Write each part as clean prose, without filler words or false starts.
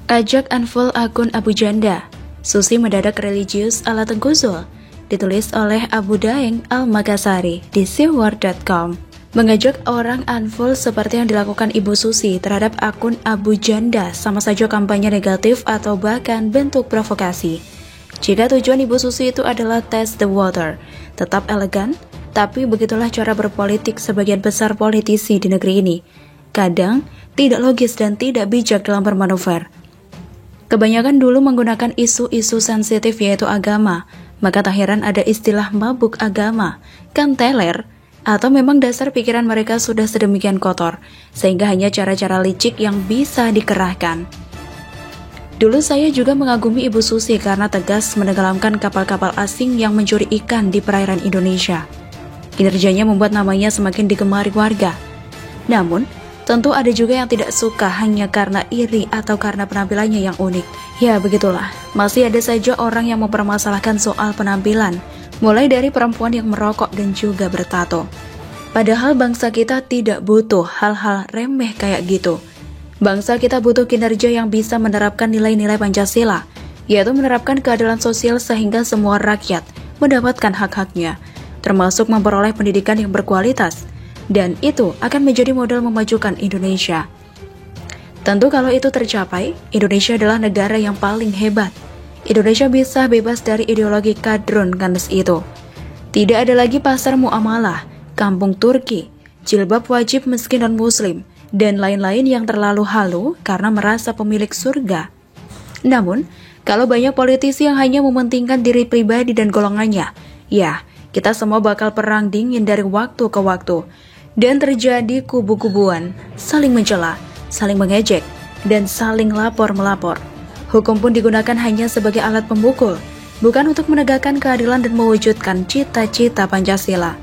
Ajak unfollow akun Abu Janda. Susi mendadak religius ala Tengku Zul. Ditulis oleh Abu Daeng Al-Makassari di siwar.com. Mengajak orang unfollow seperti yang dilakukan Ibu Susi terhadap akun Abu Janda sama saja kampanye negatif atau bahkan bentuk provokasi. Jika tujuan Ibu Susi itu adalah test the water, tetap elegan, tapi begitulah cara berpolitik sebagian besar politisi di negeri ini. Kadang tidak logis dan tidak bijak dalam bermanuver. Kebanyakan dulu menggunakan isu-isu sensitif yaitu agama, maka tak heran ada istilah mabuk agama, kan teler, atau memang dasar pikiran mereka sudah sedemikian kotor, sehingga hanya cara-cara licik yang bisa dikerahkan. Dulu saya juga mengagumi Ibu Susi karena tegas menenggelamkan kapal-kapal asing yang mencuri ikan di perairan Indonesia. Kinerjanya membuat namanya semakin digemari warga. Namun, tentu ada juga yang tidak suka hanya karena iri atau karena penampilannya yang unik. Ya begitulah, masih ada saja orang yang mempermasalahkan soal penampilan, mulai dari perempuan yang merokok dan juga bertato. Padahal bangsa kita tidak butuh hal-hal remeh kayak gitu. Bangsa kita butuh kinerja yang bisa menerapkan nilai-nilai Pancasila, yaitu menerapkan keadilan sosial sehingga semua rakyat mendapatkan hak-haknya, termasuk memperoleh pendidikan yang berkualitas. Dan itu akan menjadi modal memajukan Indonesia. Tentu kalau itu tercapai, Indonesia adalah negara yang paling hebat. Indonesia bisa bebas dari ideologi kadrun ganas itu. Tidak ada lagi pasar muamalah, kampung Turki, jilbab wajib meski non-muslim, dan lain-lain yang terlalu halu karena merasa pemilik surga. Namun, kalau banyak politisi yang hanya mementingkan diri pribadi dan golongannya, ya, kita semua bakal perang dingin dari waktu ke waktu. Dan terjadi kubu-kubuan, saling mencela, saling mengejek, dan saling lapor-melapor. Hukum pun digunakan hanya sebagai alat pemukul, bukan untuk menegakkan keadilan dan mewujudkan cita-cita Pancasila.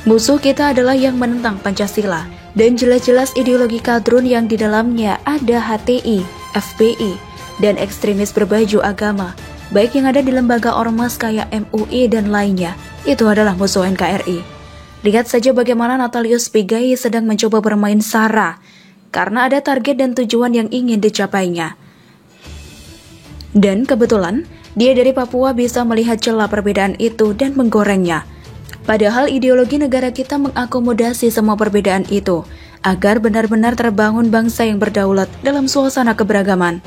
Musuh kita adalah yang menentang Pancasila, dan jelas-jelas ideologi kadrun yang di dalamnya ada HTI, FPI, dan ekstremis berbaju agama, baik yang ada di lembaga ormas kayak MUI dan lainnya, itu adalah musuh NKRI. Lihat saja bagaimana Natalius Pigai sedang mencoba bermain sara, karena ada target dan tujuan yang ingin dicapainya. Dan kebetulan, dia dari Papua bisa melihat celah perbedaan itu dan menggorengnya. Padahal ideologi negara kita mengakomodasi semua perbedaan itu, agar benar-benar terbangun bangsa yang berdaulat dalam suasana keberagaman.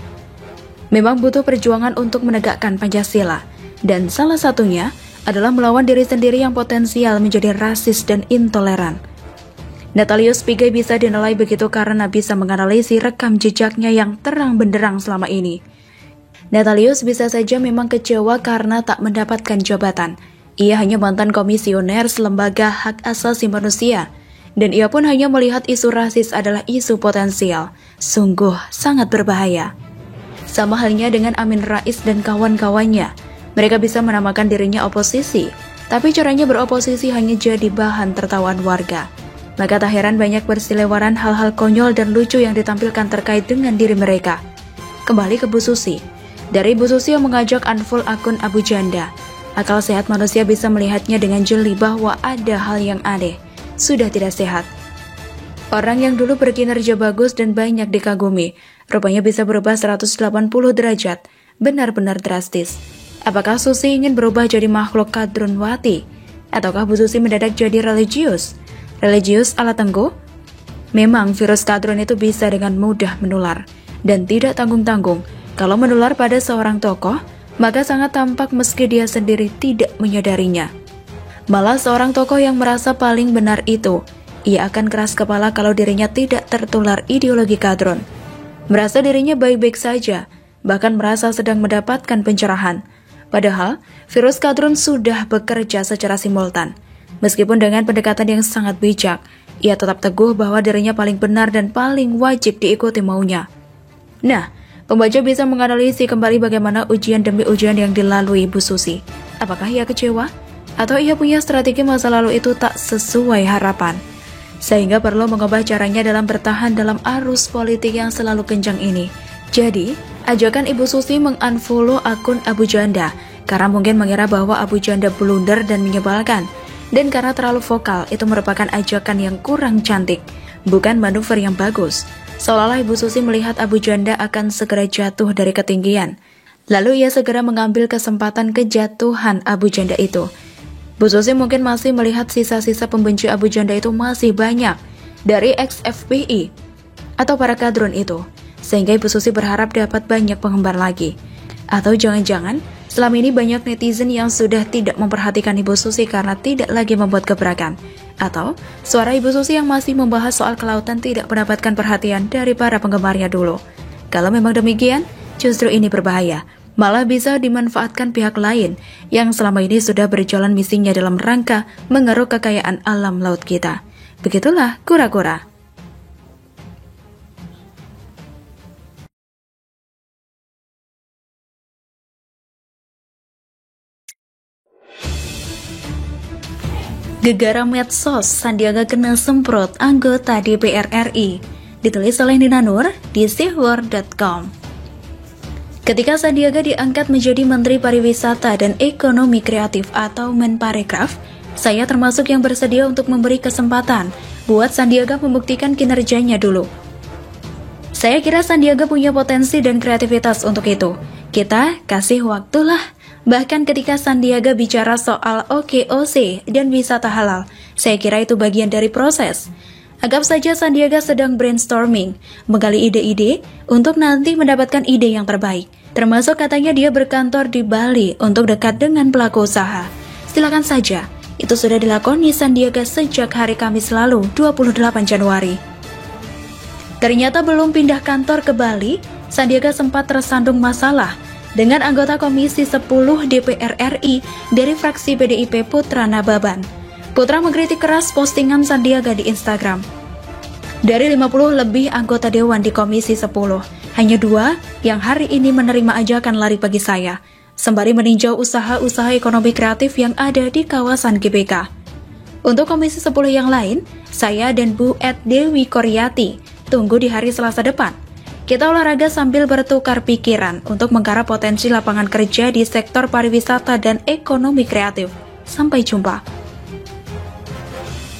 Memang butuh perjuangan untuk menegakkan Pancasila, dan salah satunya adalah melawan diri sendiri yang potensial menjadi rasis dan intoleran. Natalius Pigai bisa dinilai begitu karena bisa menganalisis rekam jejaknya yang terang benderang selama ini. Natalius bisa saja memang kecewa karena tak mendapatkan jabatan. Ia hanya mantan komisioner lembaga hak asasi manusia, dan ia pun hanya melihat isu rasis adalah isu potensial. Sungguh sangat berbahaya. Sama halnya dengan Amin Rais dan kawan-kawannya. Mereka bisa menamakan dirinya oposisi, tapi caranya beroposisi hanya jadi bahan tertawaan warga. Maka tak heran banyak berseliweran hal-hal konyol dan lucu yang ditampilkan terkait dengan diri mereka. Kembali ke Bu Susi. Dari Bu Susi yang mengajak unfollow akun Abu Janda, akal sehat manusia bisa melihatnya dengan jeli bahwa ada hal yang aneh, sudah tidak sehat. Orang yang dulu berkinerja bagus dan banyak dikagumi, rupanya bisa berubah 180 derajat, benar-benar drastis. Apakah Susi ingin berubah jadi makhluk kadrunwati? Ataukah Bu Susi mendadak jadi religius? Religius ala Tengku? Memang virus kadrun itu bisa dengan mudah menular, dan tidak tanggung-tanggung. Kalau menular pada seorang tokoh, maka sangat tampak meski dia sendiri tidak menyadarinya. Malah seorang tokoh yang merasa paling benar itu, ia akan keras kepala kalau dirinya tidak tertular ideologi kadrun. Merasa dirinya baik-baik saja, bahkan merasa sedang mendapatkan pencerahan. Padahal, virus kadrun sudah bekerja secara simultan. Meskipun dengan pendekatan yang sangat bijak, ia tetap teguh bahwa dirinya paling benar dan paling wajib diikuti maunya. Nah, pembaca bisa menganalisis kembali bagaimana ujian demi ujian yang dilalui Bu Susi. Apakah ia kecewa? Atau ia punya strategi masa lalu itu tak sesuai harapan? Sehingga perlu mengubah caranya dalam bertahan dalam arus politik yang selalu kencang ini. Jadi, ajakan Ibu Susi mengunfollow akun Abu Janda karena mungkin mengira bahwa Abu Janda blunder dan menyebalkan, dan karena terlalu vokal itu merupakan ajakan yang kurang cantik, bukan manuver yang bagus. Seolah-olah Ibu Susi melihat Abu Janda akan segera jatuh dari ketinggian. Lalu ia segera mengambil kesempatan kejatuhan Abu Janda itu. Bu Susi mungkin masih melihat sisa-sisa pembenci Abu Janda itu masih banyak dari ex-FPI atau para kadrun itu, sehingga Ibu Susi berharap dapat banyak penggemar lagi. Atau jangan-jangan selama ini banyak netizen yang sudah tidak memperhatikan Ibu Susi karena tidak lagi membuat gebrakan. Atau suara Ibu Susi yang masih membahas soal kelautan tidak mendapatkan perhatian dari para penggemarnya dulu. Kalau memang demikian, justru ini berbahaya. Malah bisa dimanfaatkan pihak lain yang selama ini sudah berjalan misinya dalam rangka mengeruk kekayaan alam laut kita. Begitulah kura-kura. Gegara medsos, Sandiaga kena semprot anggota DPR RI. Ditulis oleh Nina Nur di sihwar.com. Ketika Sandiaga diangkat menjadi Menteri Pariwisata dan Ekonomi Kreatif atau Menparekraf, saya termasuk yang bersedia untuk memberi kesempatan buat Sandiaga membuktikan kinerjanya dulu. Saya kira Sandiaga punya potensi dan kreativitas untuk itu. Kita kasih waktulah. Bahkan ketika Sandiaga bicara soal OKOC dan wisata halal, saya kira itu bagian dari proses. Anggap saja Sandiaga sedang brainstorming, menggali ide-ide untuk nanti mendapatkan ide yang terbaik. Termasuk katanya dia berkantor di Bali untuk dekat dengan pelaku usaha. Silakan saja, itu sudah dilakoni Sandiaga sejak hari Kamis lalu, 28 Januari. Ternyata belum pindah kantor ke Bali, Sandiaga sempat tersandung masalah dengan anggota Komisi 10 DPR RI dari fraksi PDIP Putra Nababan. Putra mengkritik keras postingan Sandiaga di Instagram. Dari 50 lebih anggota dewan di Komisi 10, hanya 2 yang hari ini menerima ajakan lari pagi saya, sembari meninjau usaha-usaha ekonomi kreatif yang ada di kawasan GBK. Untuk Komisi 10 yang lain, saya dan Bu Ed Dewi Koryati tunggu di hari Selasa depan. Kita olahraga sambil bertukar pikiran untuk menggarap potensi lapangan kerja di sektor pariwisata dan ekonomi kreatif. Sampai jumpa.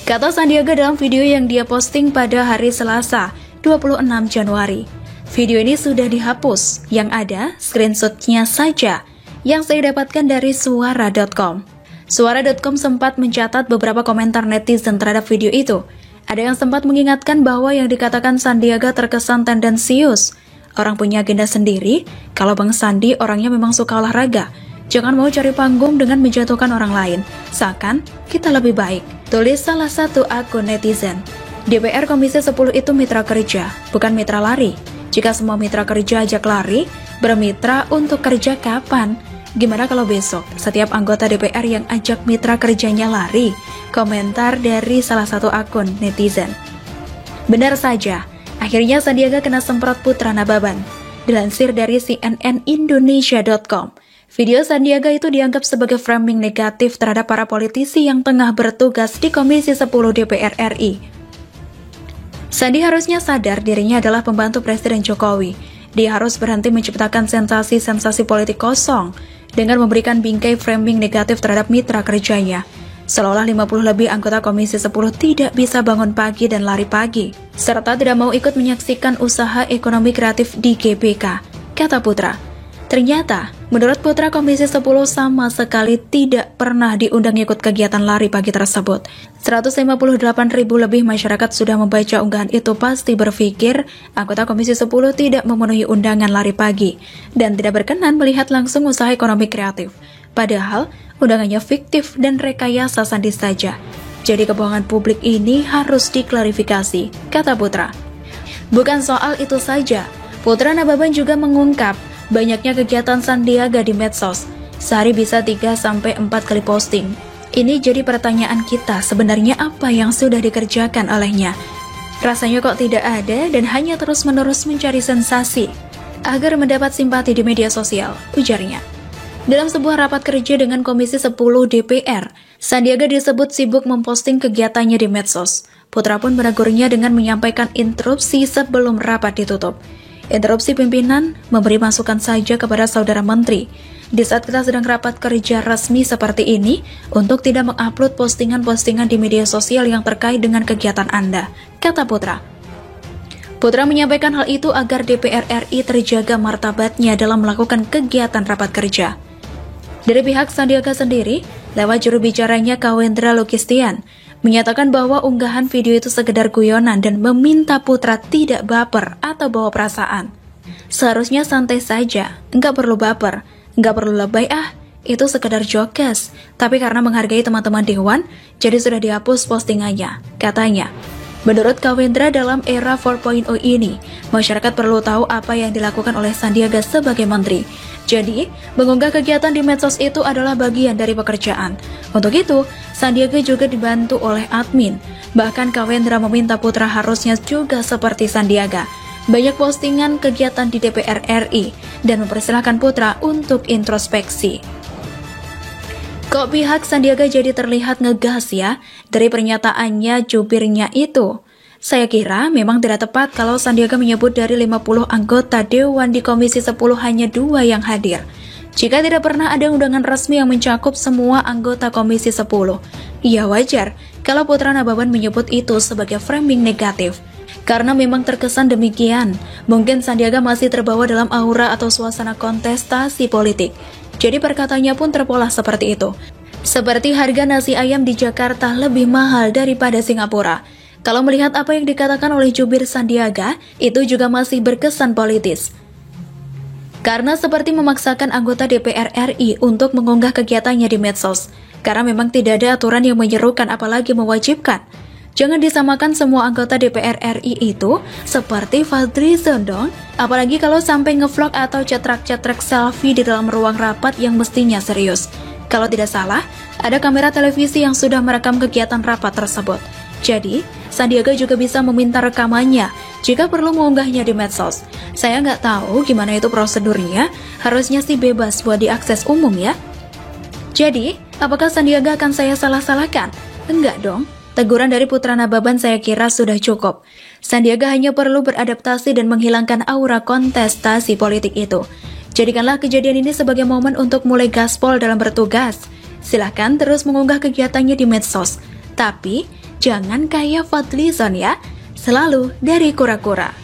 Kata Sandiaga dalam video yang dia posting pada hari Selasa, 26 Januari. Video ini sudah dihapus, yang ada screenshotnya saja yang saya dapatkan dari suara.com. Suara.com sempat mencatat beberapa komentar netizen terhadap video itu. Ada yang sempat mengingatkan bahwa yang dikatakan Sandiaga terkesan tendensius. Orang punya agenda sendiri, kalau Bang Sandi orangnya memang suka olahraga. Jangan mau cari panggung dengan menjatuhkan orang lain. Seakan kita lebih baik, tulis salah satu akun netizen. DPR Komisi 10 itu mitra kerja, bukan mitra lari. Jika semua mitra kerja ajak lari, bermitra untuk kerja kapan? Gimana kalau besok setiap anggota DPR yang ajak mitra kerjanya lari? Komentar dari salah satu akun netizen. Benar saja, akhirnya Sandiaga kena semprot Putra Nababan. Dilansir dari cnnindonesia.com, video Sandiaga itu dianggap sebagai framing negatif terhadap para politisi yang tengah bertugas di Komisi 10 DPR RI. Sandi harusnya sadar dirinya adalah pembantu Presiden Jokowi. Dia harus berhenti menciptakan sensasi-sensasi politik kosong dengan memberikan bingkai framing negatif terhadap mitra kerjanya. Seolah 50 lebih anggota Komisi 10 tidak bisa bangun pagi dan lari pagi, serta tidak mau ikut menyaksikan usaha ekonomi kreatif di GBK, kata Putra. Ternyata, menurut Putra, Komisi 10 sama sekali tidak pernah diundang ikut kegiatan lari pagi tersebut. 158.000 lebih masyarakat sudah membaca unggahan itu pasti berpikir anggota Komisi 10 tidak memenuhi undangan lari pagi dan tidak berkenan melihat langsung usaha ekonomi kreatif. Padahal, undangannya fiktif dan rekayasa Sandi saja. Jadi kebohongan publik ini harus diklarifikasi, kata Putra. Bukan soal itu saja, Putra Nababan juga mengungkap banyaknya kegiatan Sandiaga di medsos. Sehari bisa 3-4 kali posting. Ini jadi pertanyaan kita, sebenarnya apa yang sudah dikerjakan olehnya? Rasanya kok tidak ada dan hanya terus-menerus mencari sensasi agar mendapat simpati di media sosial, ujarnya. Dalam sebuah rapat kerja dengan Komisi 10 DPR, Sandiaga disebut sibuk memposting kegiatannya di medsos. Putra pun menegurnya dengan menyampaikan interupsi sebelum rapat ditutup. Interupsi pimpinan memberi masukan saja kepada saudara menteri. Di saat kita sedang rapat kerja resmi seperti ini, untuk tidak mengupload postingan-postingan di media sosial yang terkait dengan kegiatan Anda, kata Putra. Putra menyampaikan hal itu agar DPR RI terjaga martabatnya dalam melakukan kegiatan rapat kerja. Dari pihak Sandiaga sendiri, lewat juru bicaranya Kawendra Lukistian, menyatakan bahwa unggahan video itu sekedar guyonan dan meminta Putra tidak baper atau bawa perasaan. Seharusnya santai saja, nggak perlu baper, nggak perlu lebay itu sekedar jokes. Tapi karena menghargai teman-teman Dewan, jadi sudah dihapus postingannya, katanya. Menurut Kawendra, dalam era 4.0 ini, masyarakat perlu tahu apa yang dilakukan oleh Sandiaga sebagai menteri. Jadi, mengunggah kegiatan di medsos itu adalah bagian dari pekerjaan. Untuk itu, Sandiaga juga dibantu oleh admin. Bahkan Kawendra meminta Putra harusnya juga seperti Sandiaga, banyak postingan kegiatan di DPR RI, dan mempersilahkan Putra untuk introspeksi. Kok pihak Sandiaga jadi terlihat ngegas ya dari pernyataannya jubirnya itu? Saya kira memang tidak tepat kalau Sandiaga menyebut dari 50 anggota Dewan di Komisi 10 hanya 2 yang hadir. Jika tidak pernah ada undangan resmi yang mencakup semua anggota Komisi 10, ya wajar kalau Putra Nababan menyebut itu sebagai framing negatif. Karena memang terkesan demikian, mungkin Sandiaga masih terbawa dalam aura atau suasana kontestasi politik. Jadi perkataannya pun terpola seperti itu. Seperti harga nasi ayam di Jakarta lebih mahal daripada Singapura. Kalau melihat apa yang dikatakan oleh jubir Sandiaga, itu juga masih berkesan politis. Karena seperti memaksakan anggota DPR RI untuk mengunggah kegiatannya di medsos. Karena memang tidak ada aturan yang menyerukan apalagi mewajibkan. Jangan disamakan semua anggota DPR RI itu seperti Fadlizon dong. Apalagi kalau sampai ngevlog atau cetrek-cetrek selfie di dalam ruang rapat yang mestinya serius. Kalau tidak salah, ada kamera televisi yang sudah merekam kegiatan rapat tersebut. Jadi, Sandiaga juga bisa meminta rekamannya jika perlu mengunggahnya di medsos. Saya nggak tahu gimana itu prosedurnya, harusnya sih bebas buat diakses umum ya. Jadi, apakah Sandiaga akan saya salah-salahkan? Enggak dong. Teguran dari Putra Nababan saya kira sudah cukup. Sandiaga hanya perlu beradaptasi dan menghilangkan aura kontestasi politik itu. Jadikanlah kejadian ini sebagai momen untuk mulai gaspol dalam bertugas. Silahkan terus mengunggah kegiatannya di medsos. Tapi, jangan kayak Fadlizon ya. Selalu dari kura-kura.